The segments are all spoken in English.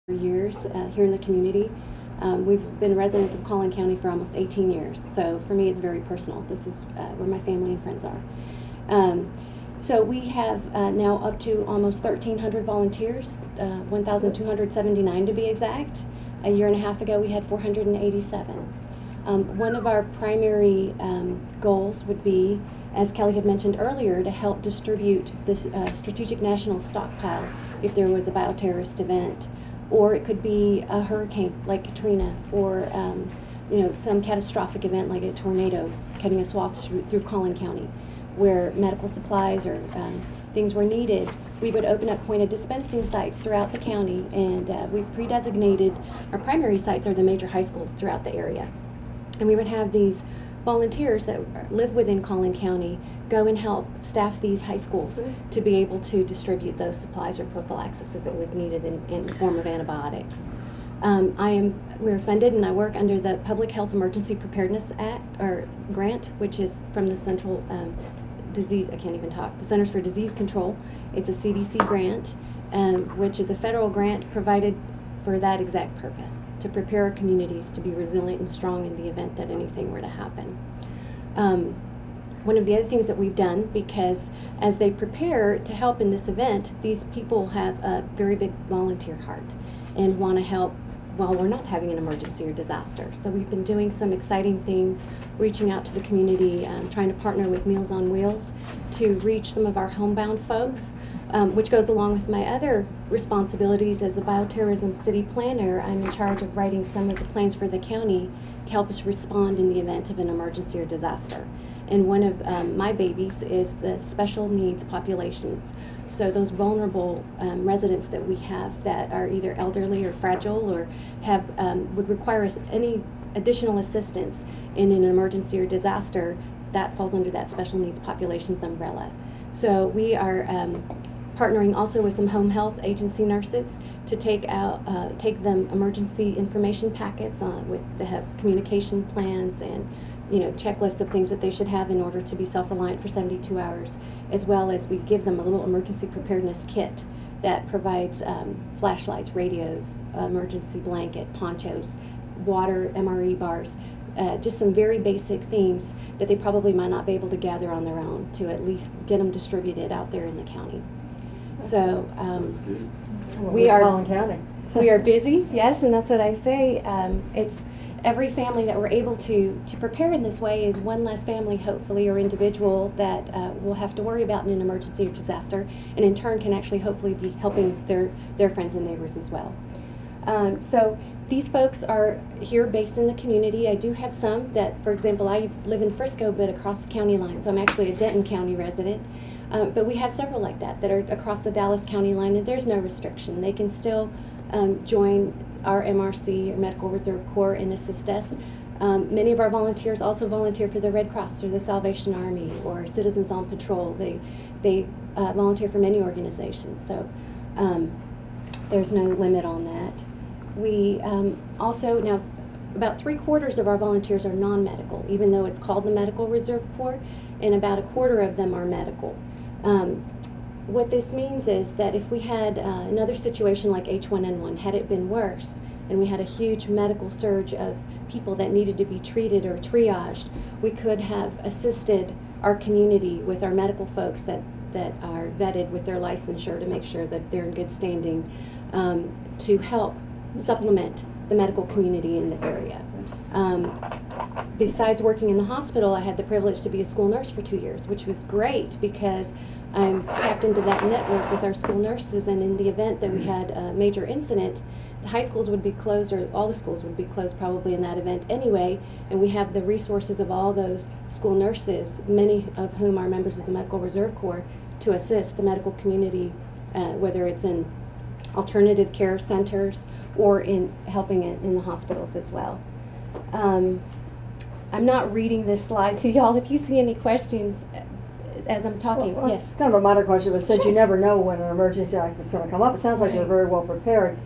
years here in the community. We've been residents of Collin County for almost 18 years, so for me it's very personal. This is where my family and friends are. So we have now up to almost 1,300 volunteers, 1,279 to be exact. A year and a half ago we had 487. One of our primary goals would be, as Kelly had mentioned earlier, to help distribute this strategic national stockpile if there was a bioterrorist event, or it could be a hurricane like Katrina, or some catastrophic event like a tornado cutting a swath through Collin County, where medical supplies or things were needed. We would open up point of dispensing sites throughout the county, and we pre-designated our primary sites are the major high schools throughout the area. And we would have these volunteers that live within Collin County go and help staff these high schools to be able to distribute those supplies or prophylaxis if it was needed in the form of antibiotics. We're funded, and I work under the Public Health Emergency Preparedness Act, or grant, which is from the Central the Centers for Disease Control. It's a CDC grant, which is a federal grant provided for that exact purpose, to prepare our communities to be resilient and strong in the event that anything were to happen. One of the other things that we've done, because as they prepare to help in this event, these people have a very big volunteer heart and want to help while we're not having an emergency or disaster. So we've been doing some exciting things, reaching out to the community, trying to partner with Meals on Wheels to reach some of our homebound folks, which goes along with my other responsibilities as the bioterrorism city planner. I'm in charge of writing some of the plans for the county to help us respond in the event of an emergency or disaster. And one of my babies is the special needs populations. So those vulnerable residents that we have that are either elderly or fragile or have would require us any additional assistance in an emergency or disaster, that falls under that special needs populations umbrella. So we are partnering also with some home health agency nurses to take them emergency information packets that have communication plans and checklists of things that they should have in order to be self-reliant for 72 hours, as well as we give them a little emergency preparedness kit that provides flashlights, radios, emergency blanket, ponchos, water, MRE bars, just some very basic things that they probably might not be able to gather on their own, to at least get them distributed out there in the county. So we are busy, yes, and that's what I say. It's every family that we're able to prepare in this way is one less family, hopefully, or individual that will have to worry about in an emergency or disaster, and in turn can actually hopefully be helping their friends and neighbors as well. So these folks are here based in the community. I do have some that, for example, I live in Frisco but across the county line, so I'm actually a Denton County resident. But we have several like that are across the Dallas County line, and there's no restriction. They can still join our MRC, or Medical Reserve Corps, and assist us. Many of our volunteers also volunteer for the Red Cross or the Salvation Army or Citizens on Patrol. They volunteer for many organizations, so there's no limit on that. We also, now about 3/4 of our volunteers are non-medical, even though it's called the Medical Reserve Corps, and about 1/4 of them are medical. What this means is that if we had another situation like H1N1, had it been worse, and we had a huge medical surge of people that needed to be treated or triaged, we could have assisted our community with our medical folks that are vetted with their licensure to make sure that they're in good standing, to help supplement the medical community in the area. Besides working in the hospital, I had the privilege to be a school nurse for 2 years, which was great because I'm tapped into that network with our school nurses, and in the event that we had a major incident, the high schools would be closed, or all the schools would be closed probably in that event anyway, and we have the resources of all those school nurses, many of whom are members of the Medical Reserve Corps, to assist the medical community, whether it's in alternative care centers or in helping in the hospitals as well. I'm not reading this slide to y'all. If you see any questions as I'm talking. Well, yes. It's kind of a minor question, but since Sure. you never know when an emergency like this is going to come up, it sounds like you're very well prepared.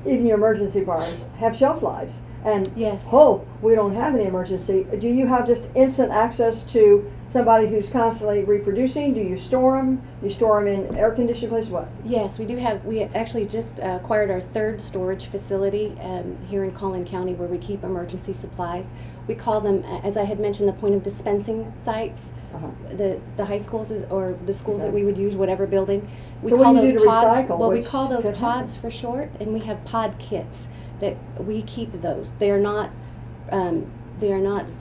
Even your emergency bars have shelf lives. And yes. we don't have any emergency. Do you have just instant access to somebody who's constantly reproducing? Do you store them? Do you store them in air-conditioned places? What? Yes, we do have. We actually just acquired our third storage facility here in Collin County, where we keep emergency supplies. We call them, as I had mentioned, the point of dispensing sites. The high schools or the schools that we would use, whatever building. We So call what do you those do to pods. recycle, Well, we which call those could pods happen. for short, and we have pod kits that we keep those. They are not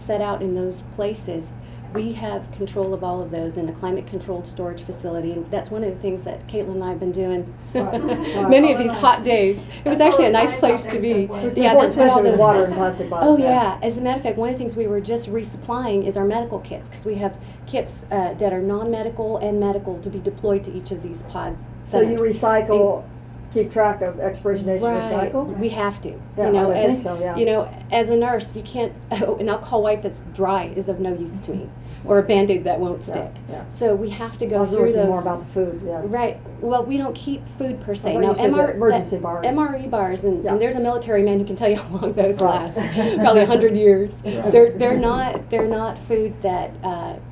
set out in those places. We have control of all of those in a climate-controlled storage facility, and that's one of the things that Caitlin and I have been doing many of these hot days. It was actually a nice place to be. Yeah, that's especially with water and plastic bottles. Oh yeah. As a matter of fact, one of the things we were just resupplying is our medical kits, because we have kits that are non-medical and medical to be deployed to each of these pod So centers. you recycle, keep track of expiration dates Right. recycle? We have to. Yeah, you know, I would as think so, yeah. you know, as a nurse, you can't. An alcohol wipe that's dry is of no use to me, or a Band-Aid that won't stick. Yeah. So we have to I go was through looking those. more about the food, yeah. Right. Well, we don't keep food per se. thought Now, you said the emergency bars. MRE bars, and, Yeah. and there's a military man who can tell you how long those Right. last. Probably 100 years. Right. They're not food that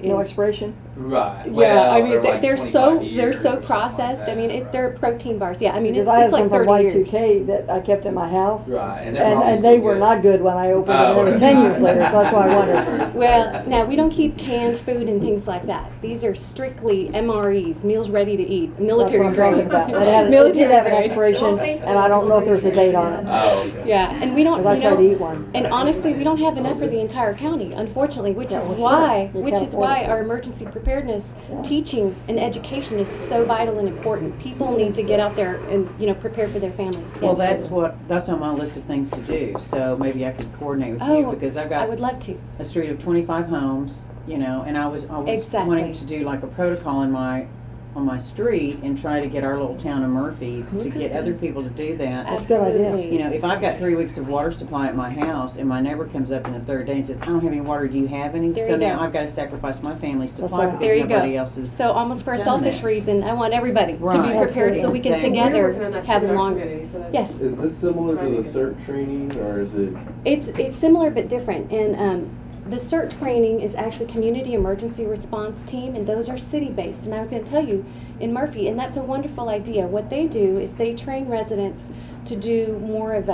is. No expiration? Right. Yeah, Well, I mean or like they're 25 so years or something like processed. I that, mean right. they're protein bars. Yeah, I mean Because it's I had like some from 30 years. Y2K that I kept in my house. Right, and, And they were not good when I opened Oh, them. It was okay. 10 years later, so that's why I wondered. Well, now we don't keep canned food and things like that. These are strictly MREs, meals ready to eat, military That's what I'm grade. talking about. It did Military have an grade. expiration, and I don't know if there's a date on it. Oh, okay. Yeah, and we don't. Because I You tried to know, eat one. and honestly, we don't have enough for the entire county, unfortunately, which Yeah, is well, sure. why, You can't afford it. our emergency preparedness Yeah. teaching and education is so vital and important. People need to get out there and prepare for their families. Well, Yes. that's on my list of things to do, so maybe I could coordinate with you, Oh, because I've I got would love to. a street of 25 homes, and I was Exactly. wanting to do like a protocol on my street and try to get our little town of Murphy to get other people to do that. That's a good idea. Absolutely. If I've got 3 weeks of water supply at my house and my neighbor comes up in the third day and says, I don't have any water, do you have any? There So you now go. I've got to sacrifice my family's supply right. because There you nobody go. else is. So almost for a done selfish that. reason, I want everybody to be Right. prepared so we can Exactly. together We're working on that have too in our longer. community, so that's- Yes. Is this similar to the CERT training, or is it? It's similar but different. And the CERT training is actually Community Emergency Response Team, and those are city-based. And I was going to tell you, in Murphy, and that's a wonderful idea. What they do is they train residents to do more of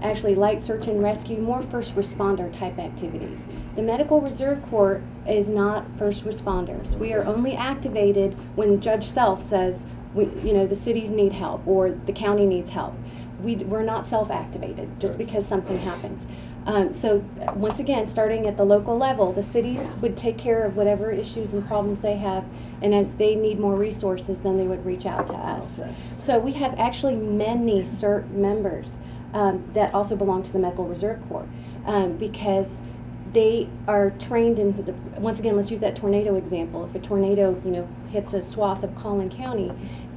actually light search and rescue, more first responder type activities. The Medical Reserve Corps is not first responders. We are only activated when Judge Self says, the cities need help or the county needs help. We're not self-activated just because something happens. So once again, starting at the local level, the cities would take care of whatever issues and problems they have, and as they need more resources, then they would reach out to us. Okay. So we have actually many CERT members that also belong to the Medical Reserve Corps because they are trained in, once again, let's use that tornado example. If a tornado, hits a swath of Collin County,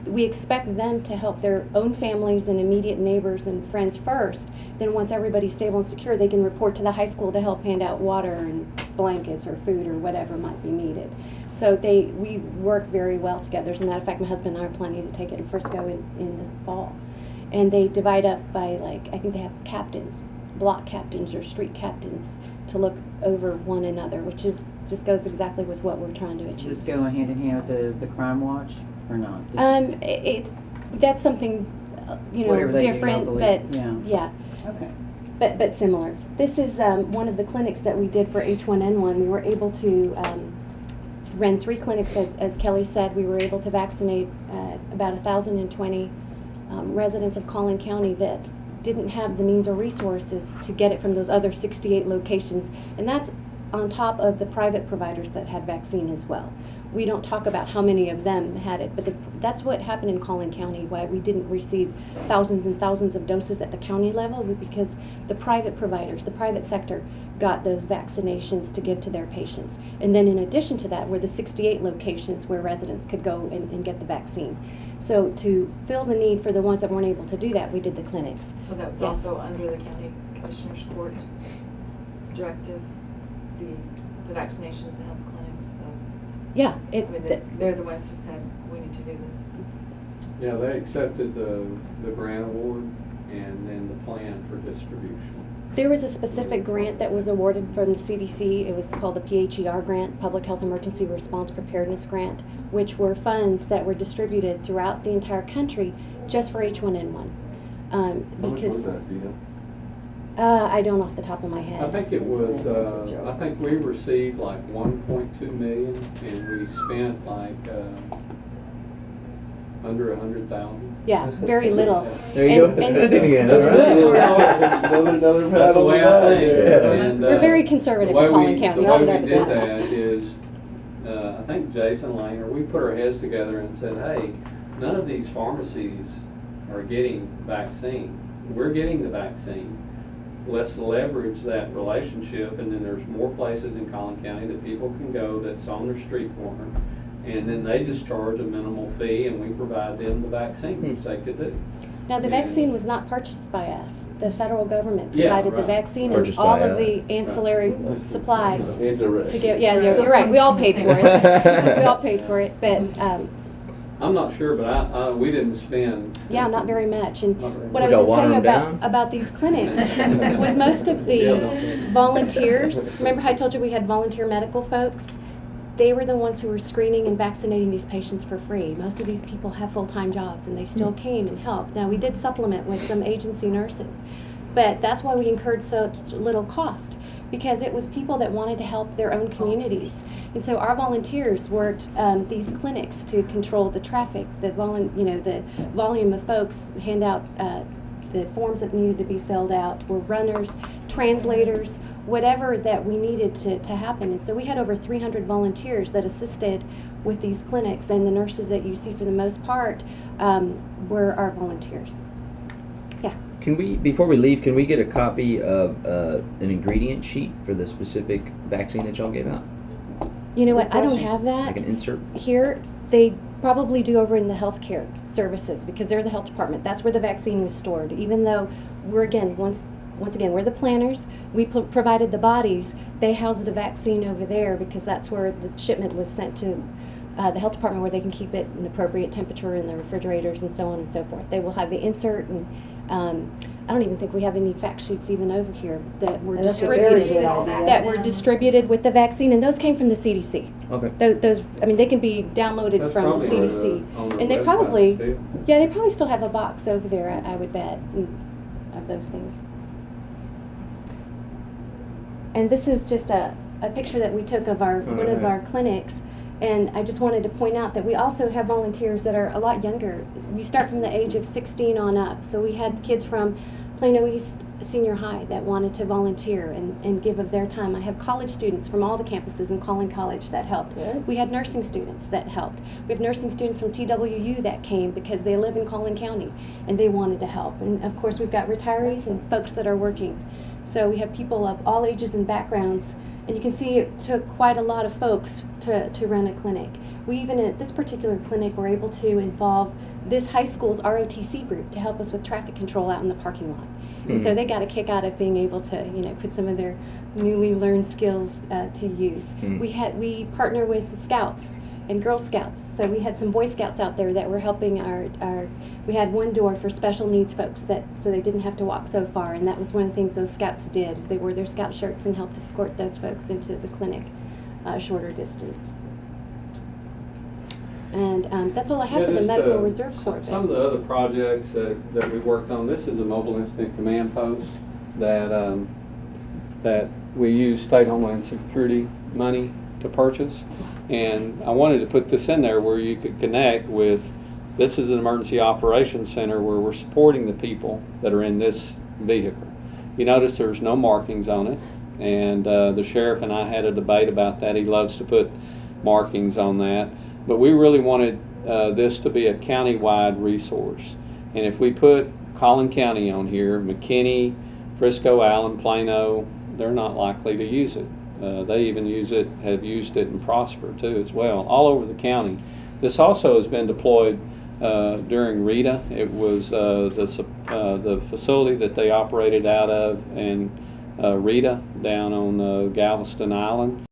we expect them to help their own families and immediate neighbors and friends first. Then once everybody's stable and secure, they can report to the high school to help hand out water and blankets or food or whatever might be needed. So we work very well together. As a matter of fact, my husband and I are planning to take it in Frisco in the fall. And they divide up by, I think they have captains, block captains or street captains to look over one another, which just goes exactly with what we're trying to Does achieve. this go hand in hand with the crime watch or not? That's something, Whatever they do different, locally, but yeah. Okay. but similar. This is one of the clinics that we did for H1N1. We were able to run 3 clinics, as Kelly said. We were able to vaccinate about 1,020 residents of Collin County that didn't have the means or resources to get it from those other 68 locations, and that's on top of the private providers that had vaccine as well. We don't talk about how many of them had it, but that's what happened in Collin County, why we didn't receive thousands and thousands of doses at the county level, because the private providers, the private sector, got those vaccinations to give to their patients. And then in addition to that were the 68 locations where residents could go and get the vaccine. So to fill the need for the ones that weren't able to do that, we did the clinics. So that was Yes. also under the county commissioner's court directive, the vaccinations, the health clinics, Yeah, they're the ones who said, we need to do this. Yeah, they accepted the grant award and then the plan for distribution. There was a specific grant that was awarded from the CDC. It was called the PHER grant, Public Health Emergency Response Preparedness Grant, which were funds that were distributed throughout the entire country just for H1N1. How much was Because that, do you know? I don't off the top of my head. I think it was, I think we received like 1.2 million and we spent like under 100,000. Yeah, very little. There you And- go. and- Spend it again. That's That's right. Another That's the way I think. And, We're very conservative the way in Collin County. The I'll way note we did that. that is, I think Jason Langer, we put our heads together and said, hey, none of these pharmacies are getting vaccine. We're getting the vaccine. Let's leverage that relationship, and then there's more places in Collin County that people can go that's on their street corner, and then they just charge a minimal fee, and we provide them the vaccine, which they could do. Now, the Yeah. vaccine was not purchased by us. The federal government Yeah, provided the right. vaccine and Purchased all by of the ancillary supplies Indirect. to get. Yeah, you're right. We all paid for it. We all paid for it, but I'm not sure, but we didn't spend. yeah, not very much. And Not very what I much. was Y'all going to tell you water 'em about these clinics was most of the Yeah. volunteers. Remember how I told you we had volunteer medical folks? They were the ones who were screening and vaccinating these patients for free. Most of these people have full-time jobs, and they still came and helped. Now, we did supplement with some agency nurses, but that's why we incurred such little cost, because it was people that wanted to help their own communities. And so our volunteers worked these clinics to control the traffic, the volume of folks, hand out the forms that needed to be filled out, were runners, translators, whatever that we needed to happen. And so we had over 300 volunteers that assisted with these clinics, and the nurses that you see for the most part were our volunteers. Yeah. Can we, before we leave, can we get a copy of an ingredient sheet for the specific vaccine that y'all gave out? You know what? Good I don't question. have that Like an insert? here. They probably do over in the healthcare services, because they're the health department. That's where the vaccine was stored. Even though we're, again, once again, we're the planners. We provided the bodies. They house the vaccine over there, because that's where the shipment was sent to the health department, where they can keep it in appropriate temperature in the refrigerators and so on and so forth. They will have the insert, and I don't even think we have any fact sheets even over here that were That's a very distributed. good idea. That were distributed with the vaccine, and those came from the CDC. Okay. Those, I mean, they can be downloaded That's from the probably CDC. on the And they website probably, still. yeah, they probably still have a box over there, I would bet, of those things. And this is just a picture that we took of one of our clinics. And I just wanted to point out that we also have volunteers that are a lot younger. We start from the age of 16 on up. So we had kids from Plano East Senior High that wanted to volunteer and give of their time. I have college students from all the campuses in Collin College that helped. Good. We had nursing students that helped. We have nursing students from TWU that came because they live in Collin County and they wanted to help. And of course we've got retirees and folks that are working. So we have people of all ages and backgrounds. And you can see it took quite a lot of folks to run a clinic. We even at this particular clinic were able to involve this high school's ROTC group to help us with traffic control out in the parking lot. And so they got a kick out of being able to, put some of their newly learned skills to use. We partner with the Scouts and Girl Scouts. So we had some Boy Scouts out there that were helping we had one door for special needs folks so they didn't have to walk so far, and that was one of the things those Scouts did, is they wore their Scout shirts and helped escort those folks into the clinic a shorter distance. And that's all I have for the Medical Reserve Corps. Some of the other projects that we worked on, this is a mobile incident command post that we use state homeland security money to purchase. And I wanted to put this in there where you could connect with, this is an emergency operations center where we're supporting the people that are in this vehicle. You notice there's no markings on it, and the sheriff and I had a debate about that. He loves to put markings on that. But we really wanted this to be a county-wide resource. And if we put Collin County on here, McKinney, Frisco, Allen, Plano, they're not likely to use it. They even have used it in Prosper too as well, all over the county. This also has been deployed during Rita. It was the facility that they operated out of in Rita down on Galveston Island.